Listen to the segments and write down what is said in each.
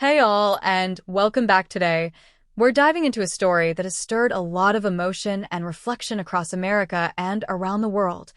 Hey all, and welcome back today. We're diving into a story that has stirred a lot of emotion and reflection across America and around the world.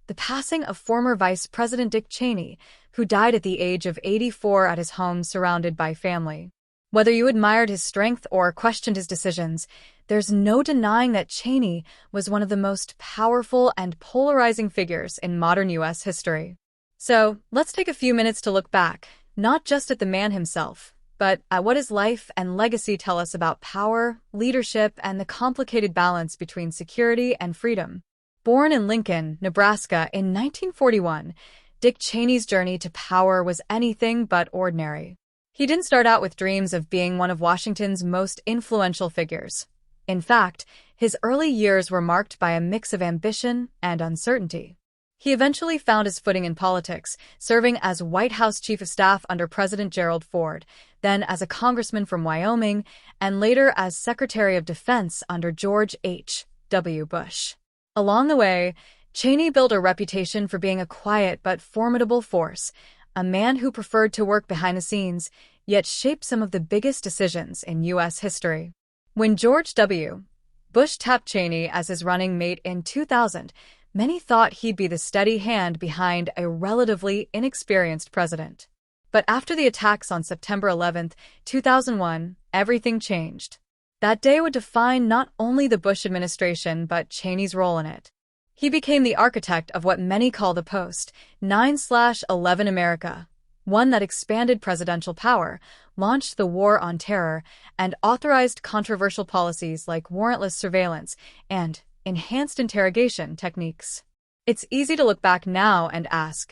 The passing of former Vice President Dick Cheney, who died at the age of 84 at his home surrounded by family. Whether you admired his strength or questioned his decisions, there's no denying that Cheney was one of the most powerful and polarizing figures in modern U.S. history. So, let's take a few minutes to look back, not just at the man himself, but at what his life and legacy tell us about power, leadership, and the complicated balance between security and freedom. Born in Lincoln, Nebraska in 1941, Dick Cheney's journey to power was anything but ordinary. He didn't start out with dreams of being one of Washington's most influential figures. In fact, his early years were marked by a mix of ambition and uncertainty. He eventually found his footing in politics, serving as White House Chief of Staff under President Gerald Ford, then as a congressman from Wyoming, and later as Secretary of Defense under George H.W. Bush. Along the way, Cheney built a reputation for being a quiet but formidable force, a man who preferred to work behind the scenes, yet shaped some of the biggest decisions in U.S. history. When George W. Bush tapped Cheney as his running mate in 2000, many thought he'd be the steady hand behind a relatively inexperienced president. But after the attacks on September 11, 2001, everything changed. That day would define not only the Bush administration but Cheney's role in it. He became the architect of what many call the post-9/11 America, one that expanded presidential power, launched the War on Terror, and authorized controversial policies like warrantless surveillance and enhanced interrogation techniques. It's easy to look back now and ask,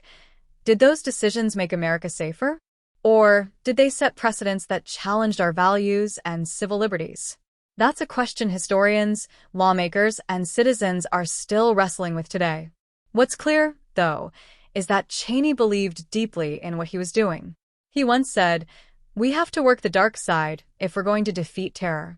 did those decisions make America safer? Or did they set precedents that challenged our values and civil liberties? That's a question historians, lawmakers, and citizens are still wrestling with today. What's clear, though, is that Cheney believed deeply in what he was doing. He once said, "We have to work the dark side if we're going to defeat terror."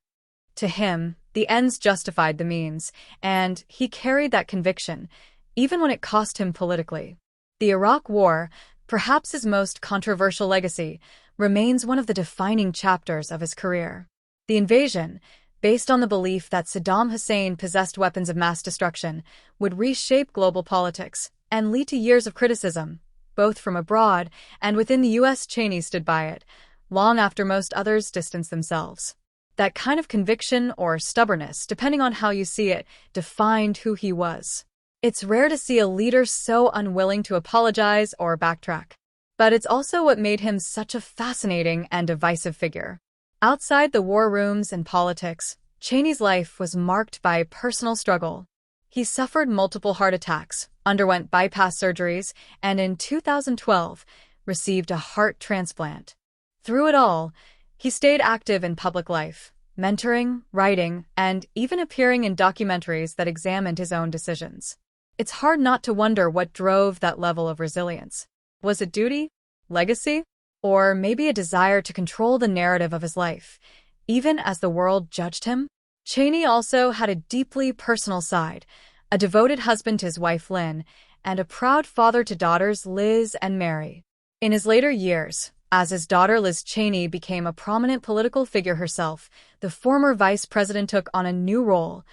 To him, the ends justified the means, and he carried that conviction, even when it cost him politically. The Iraq War, perhaps his most controversial legacy, remains one of the defining chapters of his career. The invasion, based on the belief that Saddam Hussein possessed weapons of mass destruction, would reshape global politics and lead to years of criticism, both from abroad and within the U.S. Cheney stood by it, long after most others distanced themselves. That kind of conviction or stubbornness, depending on how you see it, defined who he was. It's rare to see a leader so unwilling to apologize or backtrack. But it's also what made him such a fascinating and divisive figure. Outside the war rooms and politics, Cheney's life was marked by personal struggle. He suffered multiple heart attacks, underwent bypass surgeries, and in 2012, received a heart transplant. Through it all, he stayed active in public life, mentoring, writing, and even appearing in documentaries that examined his own decisions. It's hard not to wonder what drove that level of resilience. Was it duty? Legacy? Or maybe a desire to control the narrative of his life, even as the world judged him? Cheney also had a deeply personal side, a devoted husband to his wife Lynn, and a proud father to daughters Liz and Mary. In his later years, as his daughter Liz Cheney became a prominent political figure herself, the former vice president took on a new role,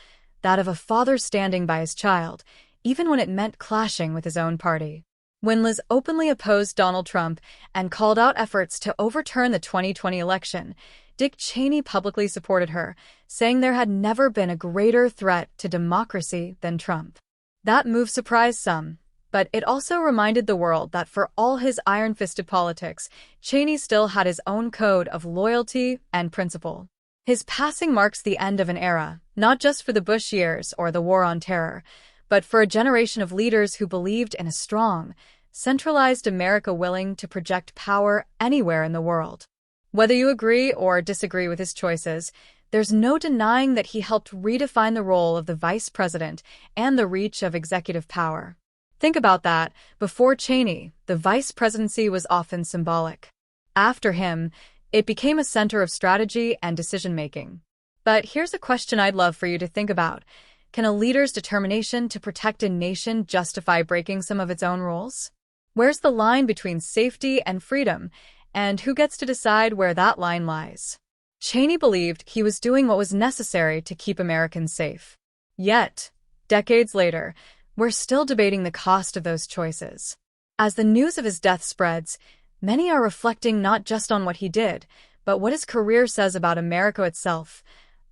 that of a father standing by his child, even when it meant clashing with his own party. When Liz openly opposed Donald Trump and called out efforts to overturn the 2020 election, Dick Cheney publicly supported her, saying there had never been a greater threat to democracy than Trump. That move surprised some, but it also reminded the world that for all his iron-fisted politics, Cheney still had his own code of loyalty and principle. His passing marks the end of an era, not just for the Bush years or the War on Terror, but for a generation of leaders who believed in a strong, centralized America willing to project power anywhere in the world. Whether you agree or disagree with his choices, there's no denying that he helped redefine the role of the vice president and the reach of executive power. Think about that. Before Cheney, the vice presidency was often symbolic. After him, it became a center of strategy and decision-making. But here's a question I'd love for you to think about. Can a leader's determination to protect a nation justify breaking some of its own rules? Where's the line between safety and freedom, and who gets to decide where that line lies? Cheney believed he was doing what was necessary to keep Americans safe. Yet, decades later, we're still debating the cost of those choices. As the news of his death spreads, many are reflecting not just on what he did, but what his career says about America itself,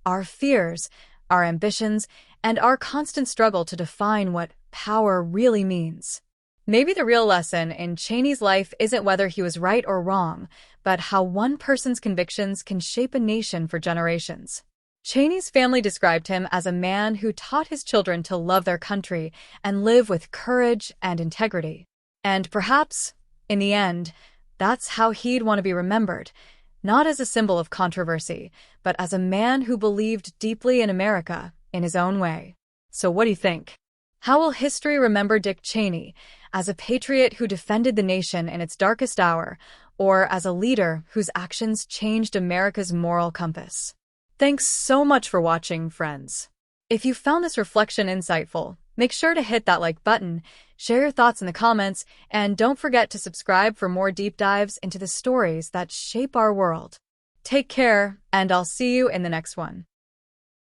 our fears, our ambitions, and our constant struggle to define what power really means. Maybe the real lesson in Cheney's life isn't whether he was right or wrong, but how one person's convictions can shape a nation for generations. Cheney's family described him as a man who taught his children to love their country and live with courage and integrity. And perhaps, in the end, that's how he'd want to be remembered, not as a symbol of controversy, but as a man who believed deeply in America in his own way. So what do you think? How will history remember Dick Cheney, as a patriot who defended the nation in its darkest hour, or as a leader whose actions changed America's moral compass? Thanks so much for watching, friends. If you found this reflection insightful, make sure to hit that like button, share your thoughts in the comments, and don't forget to subscribe for more deep dives into the stories that shape our world. Take care, and I'll see you in the next one.